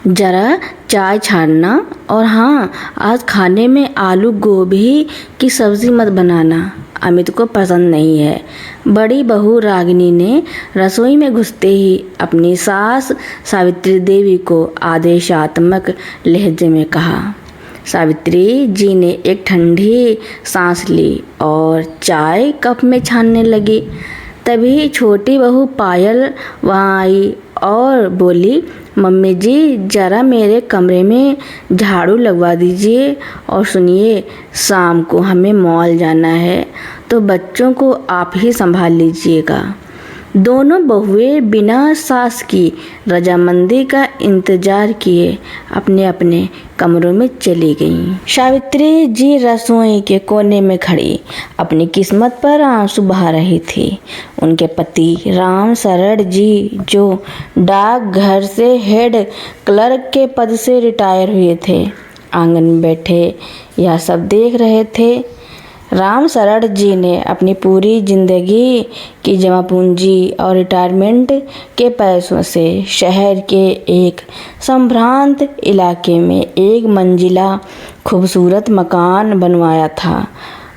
ज़रा चाय छानना, और हाँ, आज खाने में आलू गोभी की सब्ज़ी मत बनाना, अमित को पसंद नहीं है। बड़ी बहू रागिनी ने रसोई में घुसते ही अपनी सास सावित्री देवी को आदेशात्मक लहजे में कहा। सावित्री जी ने एक ठंडी सांस ली और चाय कप में छानने लगी। तभी छोटी बहू पायल वहाँ आई और बोली, मम्मी जी, ज़रा मेरे कमरे में झाड़ू लगवा दीजिए, और सुनिए, शाम को हमें मॉल जाना है, तो बच्चों को आप ही संभाल लीजिएगा। दोनों बहुएं बिना सास की रजामंदी का इंतजार किए अपने अपने कमरों में चली गईं। सावित्री जी रसोई के कोने में खड़ी अपनी किस्मत पर आंसू बहा रही थी। उनके पति राम शरण जी, जो डाकघर से हेड क्लर्क के पद से रिटायर हुए थे, आंगन में बैठे यह सब देख रहे थे। राम शरण जी ने अपनी पूरी जिंदगी की जमा पूंजी और रिटायरमेंट के पैसों से शहर के एक संभ्रांत इलाके में एक मंजिला खूबसूरत मकान बनवाया था।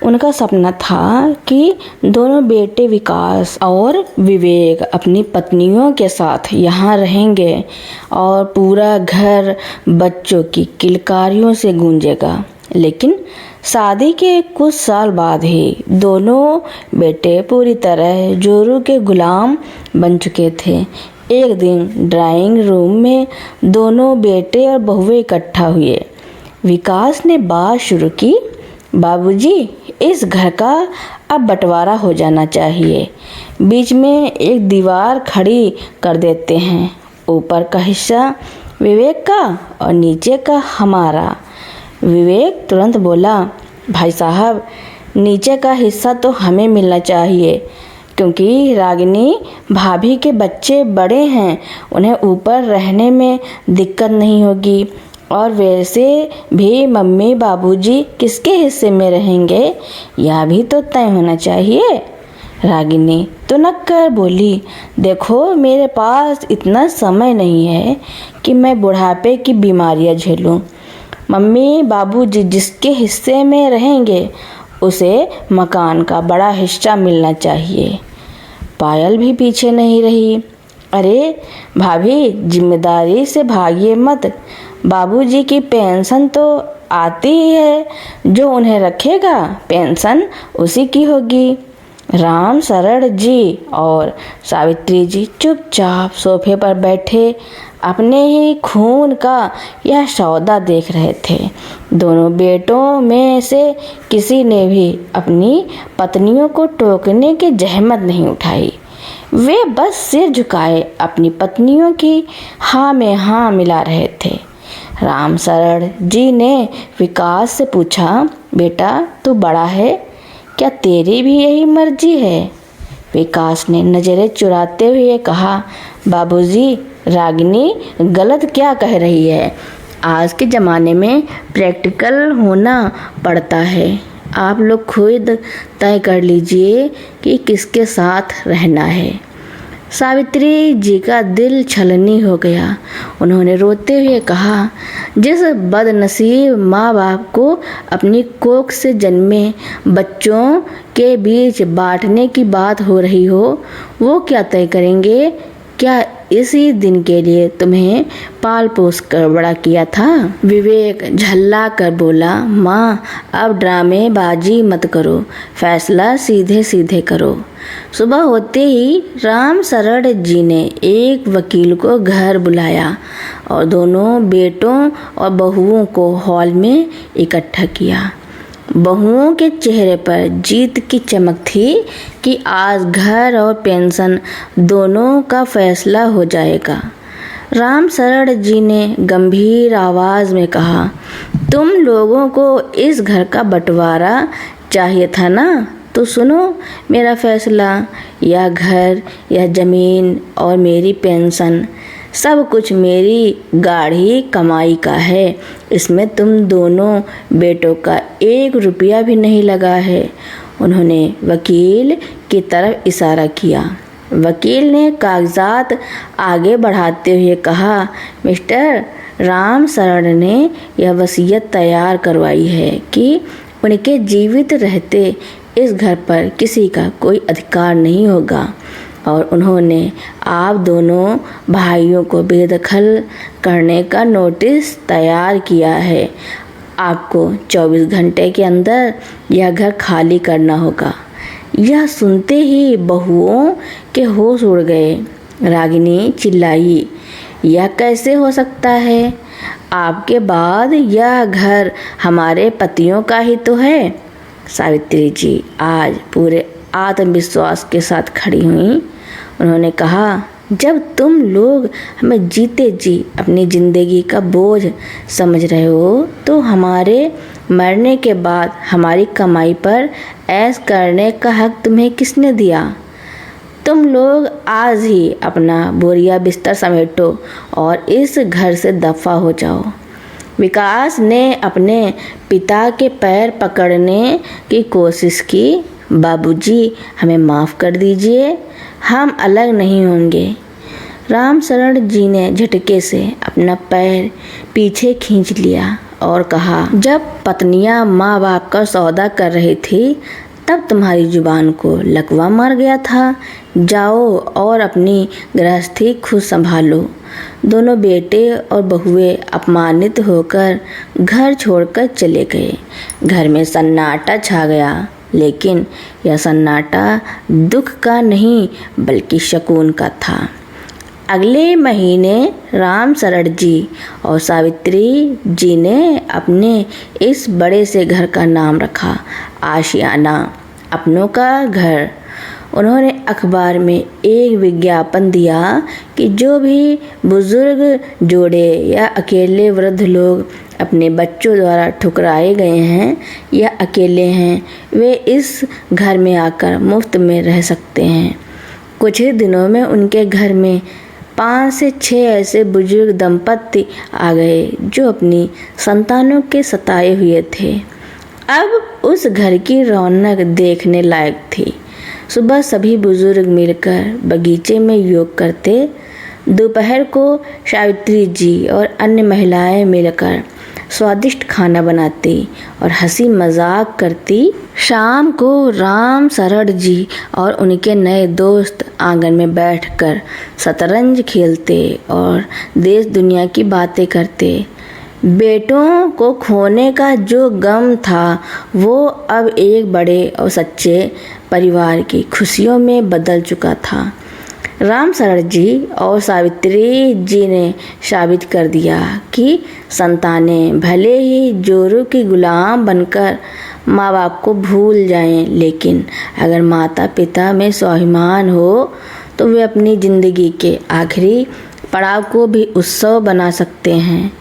उनका सपना था कि दोनों बेटे विकास और विवेक अपनी पत्नियों के साथ यहाँ रहेंगे और पूरा घर बच्चों की किलकारियों से गूंजेगा। लेकिन शादी के कुछ साल बाद ही दोनों बेटे पूरी तरह जोरू के गुलाम बन चुके थे। एक दिन ड्राइंग रूम में दोनों बेटे और बहुएं इकट्ठा हुए। विकास ने बात शुरू की, बाबूजी, इस घर का अब बंटवारा हो जाना चाहिए। बीच में एक दीवार खड़ी कर देते हैं, ऊपर का हिस्सा विवेक का और नीचे का हमारा। विवेक तुरंत बोला, भाई साहब, नीचे का हिस्सा तो हमें मिलना चाहिए, क्योंकि रागिनी भाभी के बच्चे बड़े हैं, उन्हें ऊपर रहने में दिक्कत नहीं होगी, और वैसे भी मम्मी बाबूजी किसके हिस्से में रहेंगे, यह भी तो तय होना चाहिए। रागिनी तो नक्कर बोली, देखो, मेरे पास इतना समय नहीं है कि मैं बुढ़ापे की बीमारियां झेलूं। मम्मी बाबूजी जिसके हिस्से में रहेंगे उसे मकान का बड़ा हिस्सा मिलना चाहिए। पायल भी पीछे नहीं रही, अरे भाभी, जिम्मेदारी से भागिए मत, बाबूजी की पेंशन तो आती ही है, जो उन्हें रखेगा पेंशन उसी की होगी। राम शरण जी और सावित्री जी चुपचाप सोफे पर बैठे अपने ही खून का यह सौदा देख रहे थे। दोनों बेटों में से किसी ने भी अपनी पत्नियों को टोकने की जहमत नहीं उठाई। वे बस सिर झुकाए अपनी पत्नियों की हाँ में हाँ मिला रहे थे। राम शरण जी ने विकास से पूछा, बेटा, तू बड़ा है, क्या तेरी भी यही मर्जी है? विकास ने नजरें चुराते हुए कहा, बाबूजी, रागिनी गलत क्या कह रही है। आज के ज़माने में प्रैक्टिकल होना पड़ता है। आप लोग खुद तय कर लीजिए कि किसके साथ रहना है। सावित्री जी का दिल छलनी हो गया। उन्होंने रोते हुए कहा, जिस बदनसीब माँ बाप को अपनी कोख से जन्मे बच्चों के बीच बांटने की बात हो रही हो, वो क्या तय करेंगे? क्या इसी दिन के लिए तुम्हें पाल पोस कर बड़ा किया था? विवेक झल्ला कर बोला, माँ, अब ड्रामेबाजी मत करो, फैसला सीधे सीधे करो। सुबह होते ही राम शरण जी ने एक वकील को घर बुलाया और दोनों बेटों और बहुओं को हॉल में इकट्ठा किया। बहुओं के चेहरे पर जीत की चमक थी कि आज घर और पेंशन दोनों का फैसला हो जाएगा। राम शरण जी ने गंभीर आवाज में कहा, तुम लोगों को इस घर का बंटवारा चाहिए था ना? तो सुनो मेरा फैसला। यह घर, यह जमीन और मेरी पेंशन सब कुछ मेरी गाढ़ी कमाई का है। इसमें तुम दोनों बेटों का 1 रुपया भी नहीं लगा है। उन्होंने वकील की तरफ इशारा किया। वकील ने कागजात आगे बढ़ाते हुए कहा, मिस्टर राम शरण ने यह वसीयत तैयार करवाई है कि उनके जीवित रहते इस घर पर किसी का कोई अधिकार नहीं होगा और उन्होंने आप दोनों भाइयों को बेदखल करने का नोटिस तैयार किया है। आपको 24 घंटे के अंदर यह घर खाली करना होगा। यह सुनते ही बहुओं के होश उड़ गए। रागिनी चिल्लाई, यह कैसे हो सकता है? आपके बाद यह घर हमारे पतियों का ही तो है। सावित्री जी आज पूरे आत्मविश्वास के साथ खड़ी हुई। उन्होंने कहा, जब तुम लोग हमें जीते जी अपनी ज़िंदगी का बोझ समझ रहे हो तो हमारे मरने के बाद हमारी कमाई पर ऐश करने का हक तुम्हें किसने दिया? तुम लोग आज ही अपना बोरिया बिस्तर समेटो और इस घर से दफा हो जाओ। विकास ने अपने पिता के पैर पकड़ने की कोशिश की। बाबूजी, हमें माफ़ कर दीजिए, हम अलग नहीं होंगे। राम शरण जी ने झटके से अपना पैर पीछे खींच लिया और कहा, जब पत्नियां माँ बाप का सौदा कर रही थी तब तुम्हारी जुबान को लकवा मार गया था। जाओ और अपनी गृहस्थी खुद संभालो। दोनों बेटे और बहुएं अपमानित होकर घर छोड़कर चले गए। घर में सन्नाटा छा गया, लेकिन यह सन्नाटा दुख का नहीं बल्कि शकुन का था। अगले महीने राम शरण जी और सावित्री जी ने अपने इस बड़े से घर का नाम रखा आशियाना, अपनों का घर। उन्होंने अखबार में एक विज्ञापन दिया कि जो भी बुजुर्ग जोड़े या अकेले वृद्ध लोग अपने बच्चों द्वारा ठुकराए गए हैं या अकेले हैं, वे इस घर में आकर मुफ्त में रह सकते हैं। कुछ ही दिनों में उनके घर में 5 से 6 ऐसे बुजुर्ग दंपत्ति आ गए जो अपनी संतानों के सताए हुए थे। अब उस घर की रौनक देखने लायक थी। सुबह सभी बुजुर्ग मिलकर बगीचे में योग करते। दोपहर को सावित्री जी और अन्य महिलाएं मिलकर स्वादिष्ट खाना बनाती और हंसी मजाक करती। शाम को राम शरण जी और उनके नए दोस्त आंगन में बैठकर शतरंज खेलते और देश दुनिया की बातें करते। बेटों को खोने का जो गम था वो अब एक बड़े और सच्चे परिवार की खुशियों में बदल चुका था। राम शरण जी और सावित्री जी ने साबित कर दिया कि संतानें भले ही जोरों की गुलाम बनकर माँ बाप को भूल जाएं, लेकिन अगर माता पिता में स्वाभिमान हो तो वे अपनी ज़िंदगी के आखिरी पड़ाव को भी उत्सव बना सकते हैं।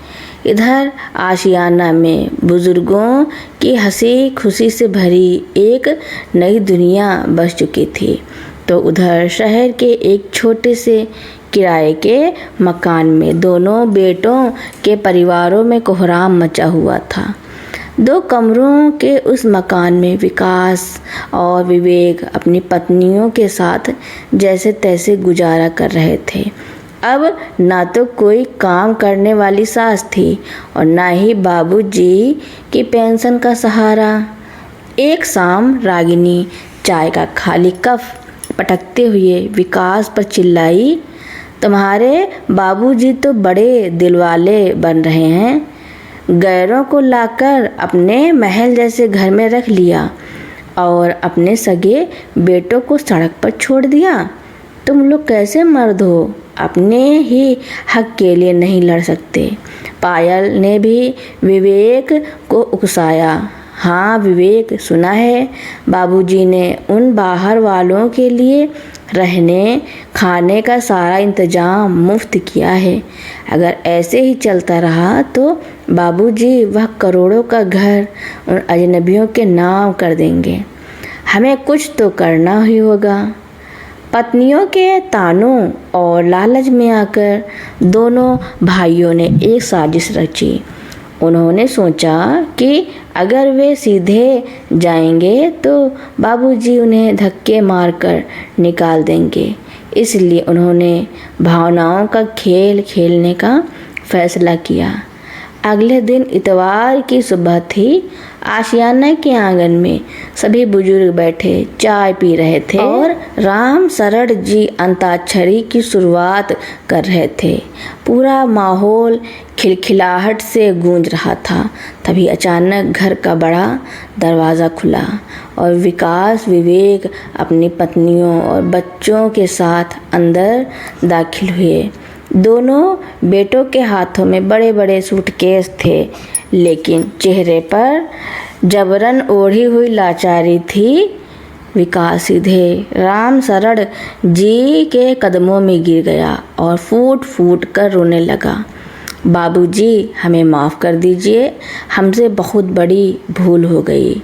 इधर आशियाना में बुजुर्गों की हंसी खुशी से भरी एक नई दुनिया बस चुकी थी, तो उधर शहर के एक छोटे से किराए के मकान में दोनों बेटों के परिवारों में कोहराम मचा हुआ था। 2 कमरों के उस मकान में विकास और विवेक अपनी पत्नियों के साथ जैसे तैसे गुजारा कर रहे थे। अब ना तो कोई काम करने वाली सास थी और ना ही बाबूजी की पेंशन का सहारा। एक शाम रागिनी चाय का खाली कप पटकते हुए विकास पर चिल्लाई, तुम्हारे बाबूजी तो बड़े दिलवाले बन रहे हैं, गैरों को लाकर अपने महल जैसे घर में रख लिया और अपने सगे बेटों को सड़क पर छोड़ दिया। तुम लोग कैसे मर्द हो, अपने ही हक के लिए नहीं लड़ सकते। पायल ने भी विवेक को उकसाया। हाँ विवेक, सुना है बाबूजी ने उन बाहर वालों के लिए रहने खाने का सारा इंतजाम मुफ्त किया है। अगर ऐसे ही चलता रहा तो बाबूजी वह करोड़ों का घर उन अजनबियों के नाम कर देंगे। हमें कुछ तो करना ही होगा। पत्नियों के तानों और लालच में आकर दोनों भाइयों ने एक साजिश रची। उन्होंने सोचा कि अगर वे सीधे जाएंगे तो बाबूजी उन्हें धक्के मारकर निकाल देंगे, इसलिए उन्होंने भावनाओं का खेल खेलने का फैसला किया। अगले दिन इतवार की सुबह थी। आशियाना के आंगन में सभी बुजुर्ग बैठे चाय पी रहे थे और राम शरण जी अंताक्षरी की शुरुआत कर रहे थे। पूरा माहौल खिलखिलाहट से गूंज रहा था। तभी अचानक घर का बड़ा दरवाज़ा खुला और विकास विवेक अपनी पत्नियों और बच्चों के साथ अंदर दाखिल हुए। दोनों बेटों के हाथों में बड़े बड़े सूटकेस थे, लेकिन चेहरे पर जबरन ओढ़ी हुई लाचारी थी। विकास सीधे राम शरण जी के कदमों में गिर गया और फूट फूट कर रोने लगा। बाबूजी, हमें माफ़ कर दीजिए, हमसे बहुत बड़ी भूल हो गई।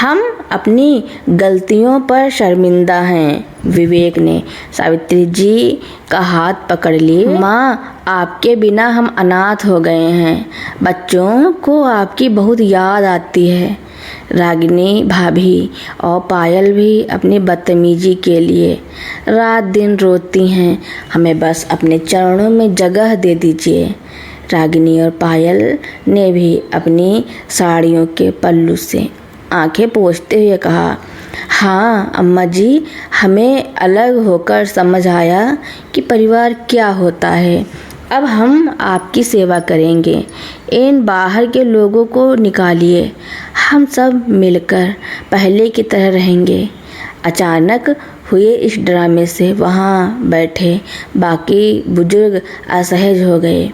हम अपनी गलतियों पर शर्मिंदा हैं। विवेक ने सावित्री जी का हाथ पकड़ लिया। माँ, आपके बिना हम अनाथ हो गए हैं। बच्चों को आपकी बहुत याद आती है। रागिनी भाभी और पायल भी अपनी बदतमीजी के लिए रात दिन रोती हैं। हमें बस अपने चरणों में जगह दे दीजिए। रागिनी और पायल ने भी अपनी साड़ियों के पल्लू से आंखें पोंछते हुए कहा, हाँ अम्मा जी, हमें अलग होकर समझ आया कि परिवार क्या होता है। अब हम आपकी सेवा करेंगे। इन बाहर के लोगों को निकालिए, हम सब मिलकर पहले की तरह रहेंगे। अचानक हुए इस ड्रामे से वहाँ बैठे बाकी बुजुर्ग असहज हो गए।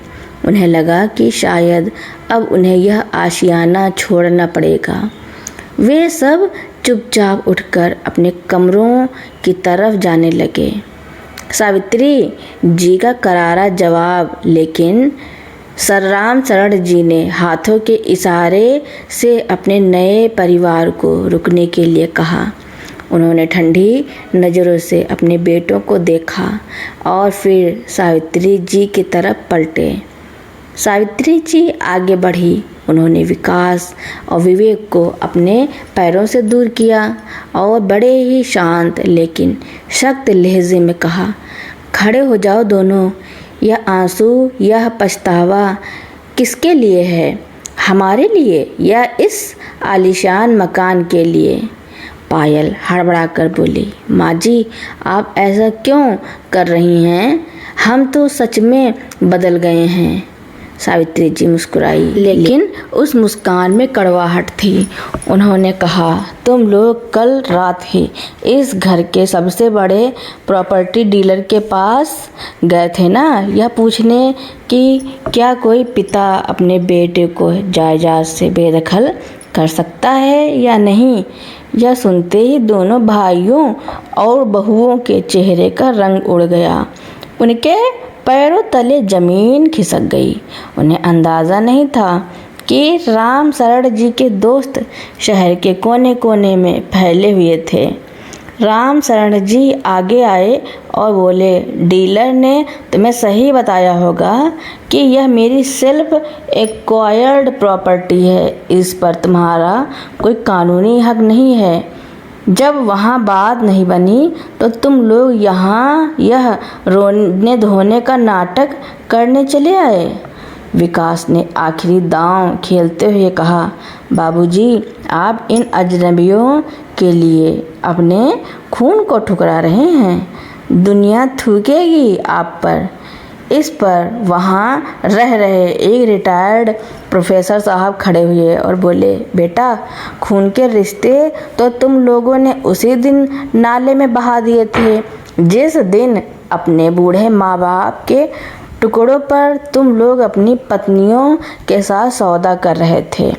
उन्हें लगा कि शायद अब उन्हें यह आशियाना छोड़ना पड़ेगा। वे सब चुपचाप उठकर अपने कमरों की तरफ जाने लगे। सावित्री जी का करारा जवाब, लेकिन सर राम शरण जी ने हाथों के इशारे से अपने नए परिवार को रुकने के लिए कहा। उन्होंने ठंडी नज़रों से अपने बेटों को देखा और फिर सावित्री जी की तरफ पलटे। सावित्री जी आगे बढ़ी। उन्होंने विकास और विवेक को अपने पैरों से दूर किया और बड़े ही शांत लेकिन सख्त लहजे में कहा, खड़े हो जाओ दोनों। यह आंसू, यह पछतावा किसके लिए है? हमारे लिए या इस आलीशान मकान के लिए? पायल हड़बड़ा कर बोली, माँ जी, आप ऐसा क्यों कर रही हैं? हम तो सच में बदल गए हैं। सावित्री जी मुस्कुराई, लेकिन उस मुस्कान में कड़वाहट थी। उन्होंने कहा, तुम लोग कल रात ही इस घर के सबसे बड़े प्रॉपर्टी डीलर के पास गए थे ना, यह पूछने कि क्या कोई पिता अपने बेटे को जायदाद से बेदखल कर सकता है या नहीं। यह सुनते ही दोनों भाइयों और बहुओं के चेहरे का रंग उड़ गया। उनके पैरों तले जमीन खिसक गई। उन्हें अंदाज़ा नहीं था कि राम शरण जी के दोस्त शहर के कोने कोने में फैले हुए थे। राम शरण जी आगे आए और बोले, डीलर ने तुम्हें सही बताया होगा कि यह मेरी सेल्फ एक्वायर्ड प्रॉपर्टी है। इस पर तुम्हारा कोई कानूनी हक नहीं है। जब वहाँ बात नहीं बनी तो तुम लोग यहाँ यह रोने धोने का नाटक करने चले आए। विकास ने आखिरी दांव खेलते हुए कहा, बाबूजी, आप इन अजनबियों के लिए अपने खून को ठुकरा रहे हैं। दुनिया थूकेगी आप पर। इस पर वहाँ रह रहे एक रिटायर्ड प्रोफेसर साहब खड़े हुए और बोले, बेटा, खून के रिश्ते तो तुम लोगों ने उसी दिन नाले में बहा दिए थे जिस दिन अपने बूढ़े माँ बाप के टुकड़ों पर तुम लोग अपनी पत्नियों के साथ सौदा कर रहे थे।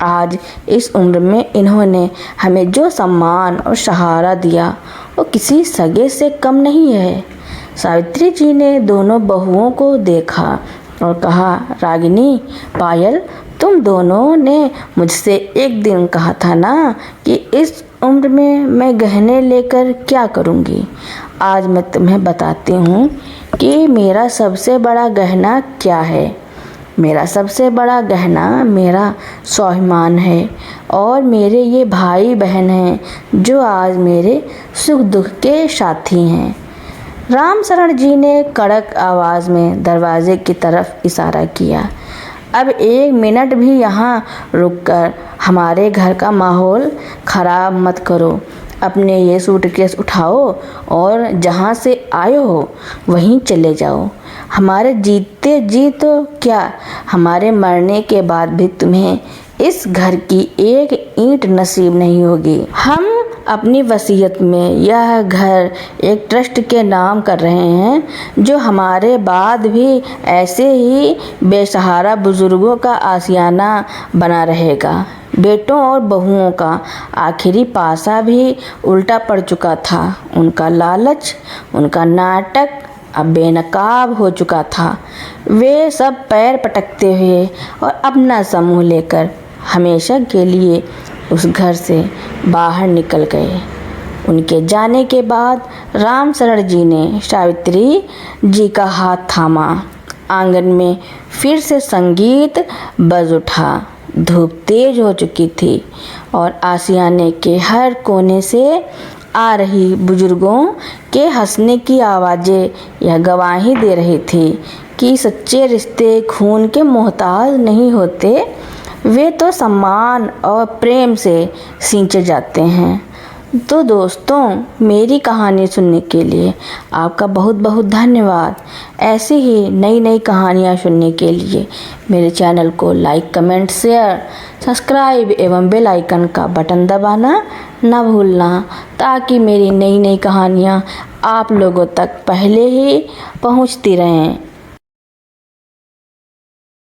आज इस उम्र में इन्होंने हमें जो सम्मान और सहारा दिया वो किसी सगे से कम नहीं है। सावित्री जी ने दोनों बहुओं को देखा और कहा, रागिनी, पायल, तुम दोनों ने मुझसे एक दिन कहा था ना कि इस उम्र में मैं गहने लेकर क्या करूँगी। आज मैं तुम्हें बताती हूँ कि मेरा सबसे बड़ा गहना क्या है। मेरा सबसे बड़ा गहना मेरा स्वाभिमान है और मेरे ये भाई बहन हैं जो आज मेरे सुख दुख के साथी हैं। रामशरण जी ने कड़क आवाज़ में दरवाजे की तरफ इशारा किया। अब 1 मिनट भी यहाँ रुककर हमारे घर का माहौल ख़राब मत करो। अपने ये सूटकेस उठाओ और जहाँ से आए हो वहीं चले जाओ। हमारे जीते जी तो क्या, हमारे मरने के बाद भी तुम्हें इस घर की एक ईंट नसीब नहीं होगी। हम अपनी वसीयत में यह घर एक ट्रस्ट के नाम कर रहे हैं, जो हमारे बाद भी ऐसे ही बेसहारा बुजुर्गों का आशियाना बना रहेगा। बेटों और बहुओं का आखिरी पासा भी उल्टा पड़ चुका था। उनका लालच, उनका नाटक अब बेनकाब हो चुका था। वे सब पैर पटकते हुए और अपना समूह लेकर हमेशा के लिए उस घर से बाहर निकल गए। उनके जाने के बाद रामशरण जी ने सावित्री जी का हाथ थामा। आंगन में फिर से संगीत बज उठा। धूप तेज हो चुकी थी और आशियाने के हर कोने से आ रही बुजुर्गों के हंसने की आवाज़ें यह गवाही दे रही थी कि सच्चे रिश्ते खून के मोहताज नहीं होते, वे तो सम्मान और प्रेम से सींचे जाते हैं। तो दोस्तों, मेरी कहानी सुनने के लिए आपका बहुत बहुत धन्यवाद। ऐसी ही नई नई कहानियाँ सुनने के लिए मेरे चैनल को लाइक, कमेंट, शेयर, सब्सक्राइब एवं बेल आइकन का बटन दबाना ना भूलना, ताकि मेरी नई नई कहानियाँ आप लोगों तक पहले ही पहुँचती रहें।